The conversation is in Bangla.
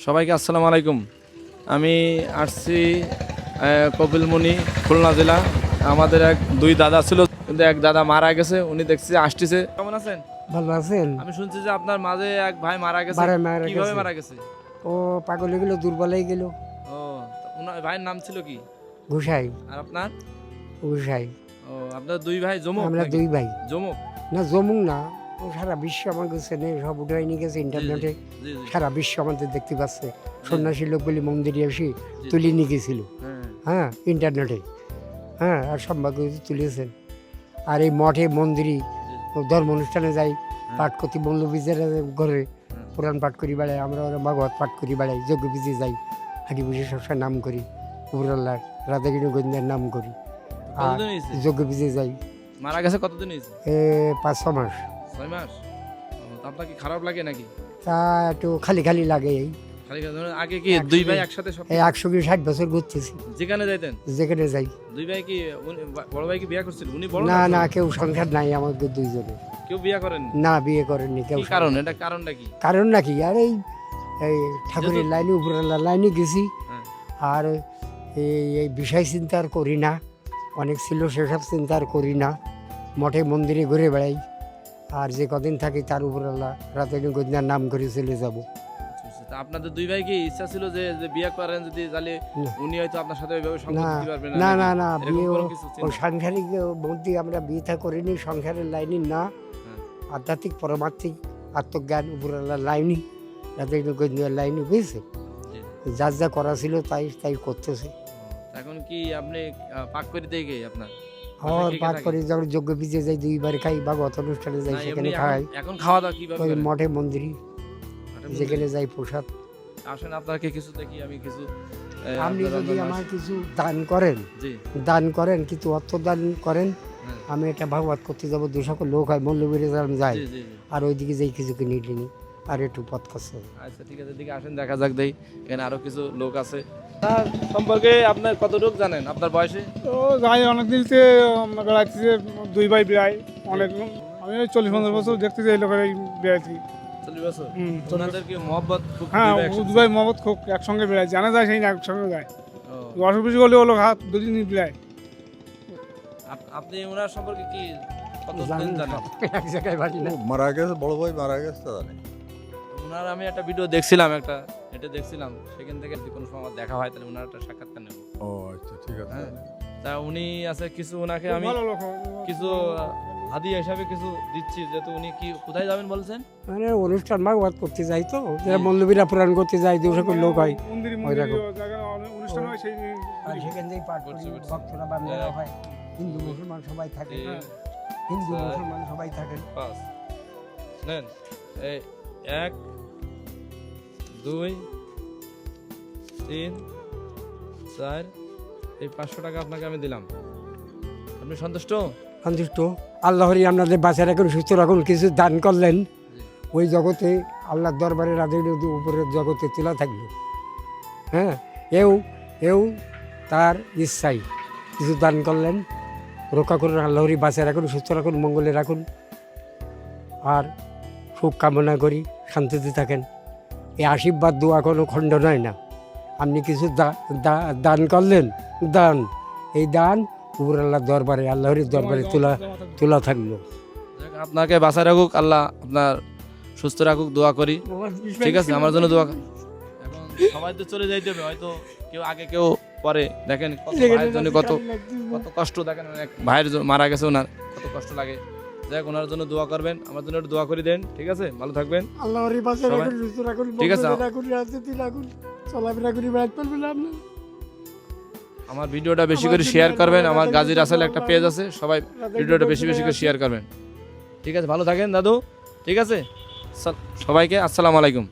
সবাইকে আসসালামু আলাইকুম। আমি আসছি কপিলমুনি, খুলনা জেলা। আমাদের দুই দাদা ছিল, কিন্তু এক দাদা মারা গেছে। উনি দেখছি আসতেছে। কেমন আছেন? ভালো আছেন? আমি শুনছি যে আপনার মাঝে এক ভাই মারা গেছে। কিভাবে মারা গেছে? ও পাগল হয়ে গেল, দুর্বল হয়ে গেল। ও, ওনার ভাইয়ের নাম ছিল কি? ঘুষাই। আর আপনার? ঘুষাই। ও, আপনার দুই ভাই জমুক? আমরা দুই ভাই। জমুক না, জমুক না, ও সারা বিশ্ব আমাকে চেনে, সব উঠে নিয়ে গেছে ইন্টারনেটে। জি জি। সারা বিশ্ব আমাদের দেখতে পাচ্ছে। সন্ন্যাসী লোকগুলি মন্দিরে এসে তুলে নিয়ে গেছিল। হ্যাঁ, ইন্টারনেটে। হ্যাঁ, আর সম্ভাগ তুলেছেন। আর এই মঠে মন্দিরে ধর্ম অনুষ্ঠানে যাই, পাঠ করতে বন্ধুবীজের ঘরে পুরাণ পাঠ করি বেড়াই, আমরা ওরা ভাগবত পাঠ করি বেড়াই, যজ্ঞ বিজে যাই, হাঁটি বুঝে সবসময় নাম করি, উপরাল্লার রাধাকিনী গোবিন্দের নাম করি, আর যজ্ঞ বিজে যাই। মারা গেছে কতদিন হয়েছে? 5-6 মাস। 6 মাস? আপনার কি খারাপ লাগে নাকি? তা একটু খালি খালি লাগে। এই আগে কি দুই ভাই একসাথে সব 160 বছর ঘুরতেছি, যেখানে যাইতেন? যেখানে যাই। দুই ভাই কি বড় ভাই কি বিয়ে করছিল? উনি বড় না না, কেউ সংসার নাই আমাদের দুইজনে। কেউ বিয়ে করেন না, বিয়ে করেননি কেউ। কি কারণ? এটা কারণটা কি? কারণ নাকি, আর এই ঠাকুরের লাইনে, উপরাল্লার লাইনে গেছি। আর এই বিষয় চিন্তা আর করি না, অনেক ছিল সেসব চিন্তা আর করি না। মঠে মন্দিরে ঘুরে বেড়াই, আর যে কদিন থাকি তার উপরাল্লাহ রাতে গোবিন্দার নাম করে চলে যাব। তা আপনাদের দুই ভাই কি ইচ্ছা ছিল যে বিয়ে করেন, যদি তাহলে উনি হয়তো আপনার সাথে ওইভাবে সঙ্গতি দিতে পারবেন? না না না, বিয়ে ও সাংসারিক মধ্যে আমরা বিয়েটা করিনি, সংসারের লাইনে না, আধ্যাত্মিক পরমাত্মিক আত্মজ্ঞান উপরাল্লাহ লাইনি, রাতে গোবিন্দার লাইনে, বুঝছে? যার যা করা ছিল তাই তাই করতেছে। এখন কি আপনি পাক করে দিয়ে গিয়ে আপনার পাঠ করি, যখন যজ্ঞ বিজে যাই, 2বার খাই, ভাগবত অনুষ্ঠানে যাই, সেখানে খাই। এখন খাওয়া দাওয়া কিভাবে? মঠে মন্দিরে যেখানে যাই প্রসাদ। আসেন আপনাকে কিছু দেখি, আমি কিছু আপনি যদি আমার কিছু দান করেন, কিছু অর্থ দান করেন, আমি এটা ভাগবত করতে যাবো। 200 লোক হয়, মল্লবীরে যাই, আর ওইদিকে যাই কিছু কিনে নিই, আর একটু পথ করছে। আচ্ছা ঠিক আছে, দিকে আসেন, দেখা যাক দেই। এখানে আরো কিছু লোক আছে। তার সম্পর্কে আপনার কত লোক জানেন আপনার বয়সে? তো যাই অনেকদিন বেড়াইতেছে, দুই ভাই বেড়াই অনেক। আমি 40-50 বছর দেখতেছি এই লোকের এই বেড়াইছি। 40 বছর? ওনাদের কি মহব্বত খুব? হ্যাঁ, দুই ভাই মহব্বত খুব, একসঙ্গে বেড়াই, জানা যায় সেই একসঙ্গে যায়। অসুখ বিসুখ হলে ওলো হাত দুদিন বেড়ায়। আপনি ওনার সম্পর্কে কি কতদিন জানেন? এক জায়গায় বাড়ি না, মারা গেছে, বড় ভাই মারা গেছে তা জানি। ওনার আমি একটা ভিডিও দেখছিলাম, এটা দেখছিলাম, সেখান থেকে যদি কোনো সময় দেখা হয় তাহলে ওনার একটা সাক্ষাৎকার নেব। ও আচ্ছা, ঠিক আছে। হ্যাঁ, তা উনি আছে কিছু, ওনাকে আমি ভালো লোক, কিছু হাদিয়া হিসাবে কিছু দিচ্ছি। যেহেতু উনি কি কোথায় যাবেন বলছেন? মানে অনুষ্ঠান ভাগবত করতে যাই, তো যারা মল্লবীরা পুরাণ করতে যায়, 200 লোক হয়, মন্দিরে অনুষ্ঠান হয়, সেই আর সেখান থেকেই পাঠ করি, ভক্তরা বান্ধবরা হয়, হিন্দু মুসলমান সবাই থাকে, হিন্দু মুসলমান সবাই থাকেন। 5 নেন, এই 1 2 3 4, এই 500 টাকা আপনাকে আমি দিলাম। আপনি সন্তুষ্ট? সন্তুষ্ট। আল্লাহরই আপনাদের বাঁচায় রাখুন, সুস্থ রাখুন। কিছু দান করলেন, ওই জগতে আল্লাহর দরবারে রাধে উপরের জগতে তোলা থাকলো। হ্যাঁ, এও তার ইচ্ছাই কিছু দান করলেন, রক্ষা করুন, আল্লাহরই বাঁচায় রাখুন, সুস্থ রাখুন, মঙ্গলে রাখুন, আর সুখ কামনা করি, শান্তিতে থাকেন। এই আশীর্বাদ দোয়া কোনো খণ্ড নয় না। আপনি কিছু দান করলেন, এই দান উপর আল্লাহর দরবারে, আল্লাহর দরবারে তোলা থাকলো। আপনাকে বাঁচায় রাখুক আল্লাহ, আপনার সুস্থ রাখুক, দোয়া করি। ঠিক আছে, আমার জন্য দোয়া। এখন সবাই তো চলে যাইতে হবে, হয়তো কেউ আগে কেউ পরে। দেখেন ভাইয়ের জন্য কত কষ্ট, দেখেন অনেক ভাইয়ের মারা গেছে, ওনার কত কষ্ট লাগে। যাই হোক, ওনার জন্য দোয়া করবেন, আমার জন্য একটু দোয়া করে দেন। ঠিক আছে, ভালো থাকবেন। আল্লাহরই বাঁচায় রাখুন, সুস্থ রাখুন, ঠিক আছে, রাখুন, চলাফেরা করি বেড়াতে পারবেন আপনি। আমার ভিডিওটা বেশি করে শেয়ার করবেন। আমার গাজী রাসেল একটা পেজ আছে, সবাই ভিডিওটা বেশি বেশি করে শেয়ার করবেন। ঠিক আছে, ভালো থাকেন দাদু। ঠিক আছে, সবাইকে আসসালামু আলাইকুম।